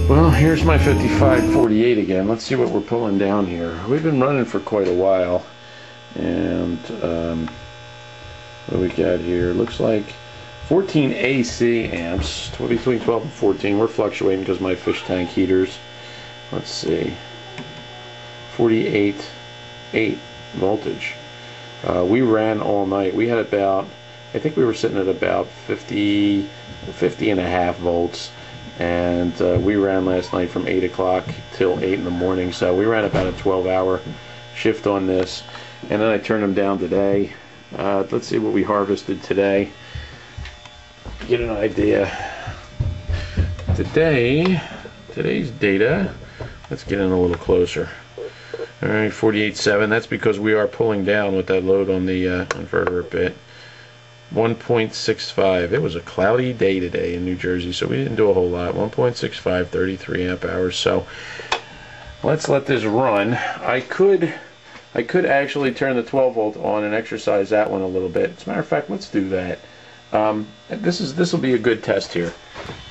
Well, here's my 5548 again. Let's see what we're pulling down here. We've been running for quite a while. And what do we got here? Looks like 14 AC amps, between 12 and 14. We're fluctuating because my fish tank heaters. Let's see. 48.8 voltage. We ran all night. We had about, I think we were sitting at about 50 and a half volts. And we ran last night from 8 o'clock till 8 in the morning, so we ran about a 12-hour shift on this, and then I turned them down today. Let's see what we harvested today, get an idea. Today's data, let's get in a little closer. Alright, 48.7, that's because we are pulling down with that load on the inverter a bit. 1.65. It was a cloudy day today in New Jersey, so we didn't do a whole lot. 1.65, 33 amp hours. So let's let this run. I could actually turn the 12 volt on and exercise that one a little bit. As a matter of fact, let's do that. This will be a good test here.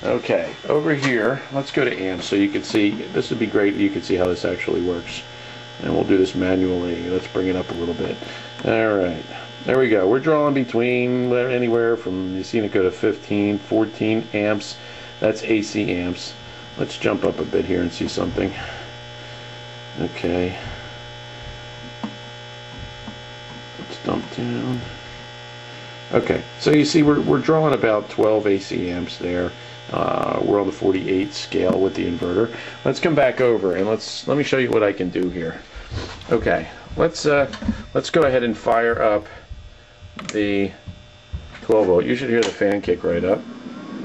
Okay, over here, let's go to amps so you can see. This would be great. You can see how this actually works. And we'll do this manually. Let's bring it up a little bit. All right. There we go. We're drawing between anywhere from, you've seen it go to 15, 14 amps. That's AC amps. Let's jump up a bit here and see something. Okay. Let's dump down. Okay, so you see we're drawing about 12 AC amps there. We're on the 48 scale with the inverter. Let's come back over and let me show you what I can do here. Okay, let's go ahead and fire up the 12 volt. You should hear the fan kick right up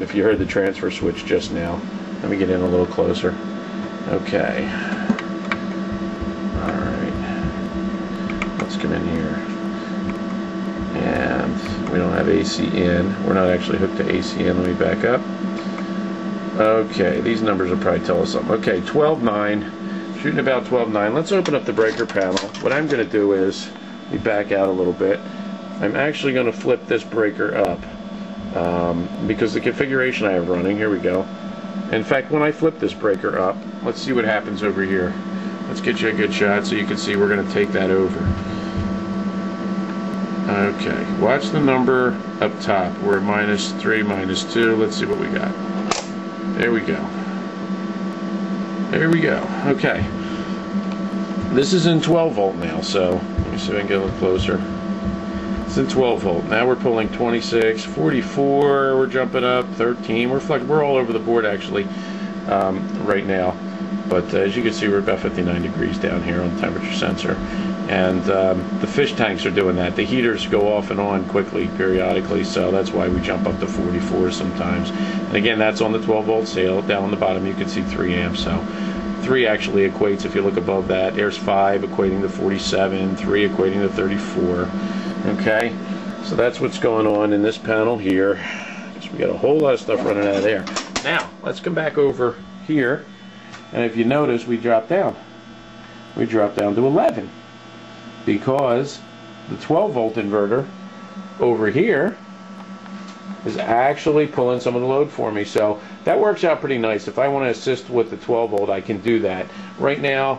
if you heard the transfer switch just now. Let me get in a little closer. Okay. Alright. Let's come in here. And we don't have AC in. We're not actually hooked to AC in. Let me back up. Okay, these numbers will probably tell us something. Okay, 12.9. Shooting about 12.9. Let's open up the breaker panel. What I'm going to do is, let me back out a little bit. I'm actually going to flip this breaker up because the configuration I have running, here we go. In fact, when I flip this breaker up, let's see what happens over here. Let's get you a good shot so you can see we're going to take that over. Okay, watch the number up top. We're at -3, -2. Let's see what we got. There we go. There we go. Okay. This is in 12 volt now, so let me see if I can get a little closer. It's in 12 volt. Now we're pulling 26, 44, we're jumping up, 13. We're all over the board actually right now. But as you can see, we're about 59 degrees down here on the temperature sensor. And the fish tanks are doing that. The heaters go off and on quickly, periodically, so that's why we jump up to 44 sometimes. And again, that's on the 12 volt scale. Down on the bottom you can see 3 amps. So 3 actually equates, if you look above that, there's 5 equating to 47, 3 equating to 34. Okay, so that's what's going on in this panel here. So we got a whole lot of stuff running out of there. Now, let's come back over here, and if you notice, we dropped down. We dropped down to 11 because the 12 volt inverter over here is actually pulling some of the load for me. So that works out pretty nice. If I want to assist with the 12 volt, I can do that. Right now,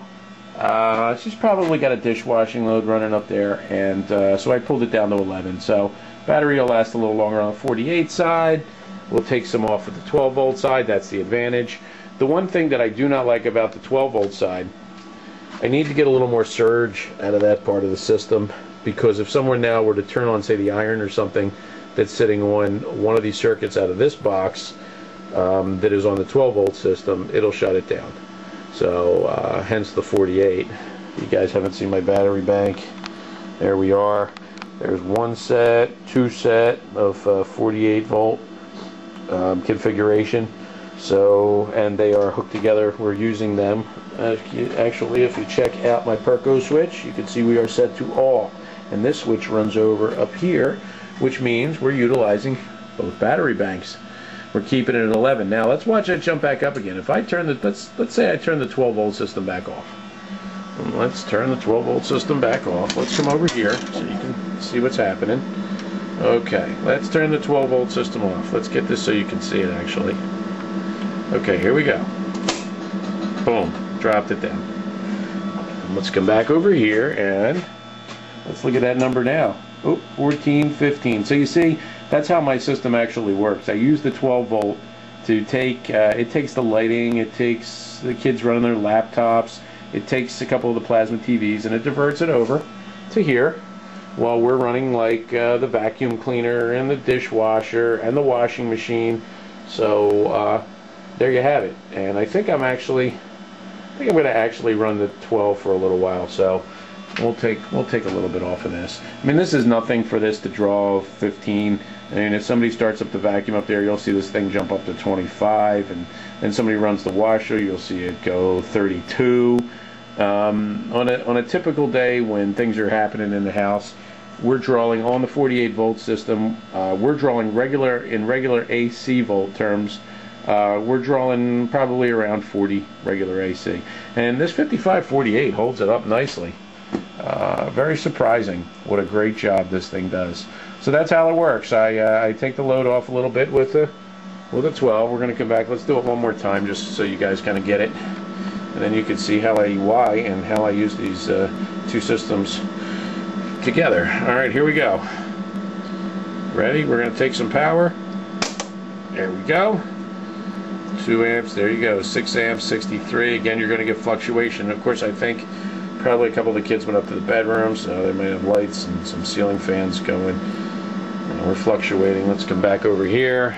she's probably got a dishwashing load running up there, and so I pulled it down to 11. So battery will last a little longer on the 48 side. We'll take some off at the 12 volt side. That's the advantage. The one thing that I do not like about the 12 volt side, I need to get a little more surge out of that part of the system, because if someone now were to turn on, say, the iron or something that's sitting on one of these circuits out of this box that is on the 12 volt system, it'll shut it down. So hence the 48. You guys haven't seen my battery bank. There we are. There's 1 set, 2 set of 48 volt configuration. So, and they are hooked together. We're using them. Actually, if you check out my Perco switch, you can see we are set to all. And this switch runs over up here, which means we're utilizing both battery banks. We're keeping it at 11. Now let's watch it jump back up again. If I turn the, let's say I turn the 12 volt system back off. And let's turn the 12 volt system back off. Let's come over here so you can see what's happening. Okay, let's turn the 12 volt system off. Let's get this so you can see it actually. Okay, here we go. Boom, dropped it down. Let's come back over here and let's look at that number now. Oh, 14, 15. So you see, that's how my system actually works. I use the 12 volt to take, it takes the lighting, it takes the kids running their laptops, it takes a couple of the plasma TVs, and it diverts it over to here while we're running like the vacuum cleaner and the dishwasher and the washing machine. So there you have it. And I think I'm going to actually run the 12 for a little while. So we'll take a little bit off of this. I mean, this is nothing for this to draw 15. I mean, if somebody starts up the vacuum up there, you'll see this thing jump up to 25, and then somebody runs the washer, you'll see it go 32. On a typical day when things are happening in the house, we're drawing on the 48 volt system. We're drawing regular AC volt terms. We're drawing probably around 40 regular AC, and this 5548 holds it up nicely. Very surprising what a great job this thing does. So that's how it works. I take the load off a little bit with a 12. We're going to come back. Let's do it one more time just so you guys kind of get it, and then you can see how why and how I use these two systems together. All right, here we go. Ready? We're going to take some power. There we go. 2 amps. There you go. 6 amps, 63. Again, you're going to get fluctuation. Of course, I think probably a couple of the kids went up to the bedroom, so they might have lights and some ceiling fans going. We're fluctuating. Let's come back over here.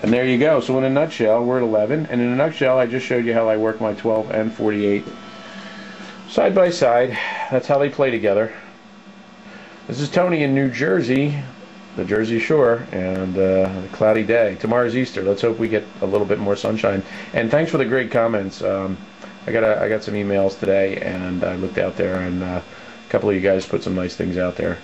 And there you go. So in a nutshell, we're at 11. And in a nutshell, I just showed you how I work my 12 and 48 side by side. That's how they play together. This is Tony in New Jersey, the Jersey Shore, and a cloudy day. Tomorrow's Easter. Let's hope we get a little bit more sunshine. And thanks for the great comments. I got some emails today, and I looked out there, and a couple of you guys put some nice things out there.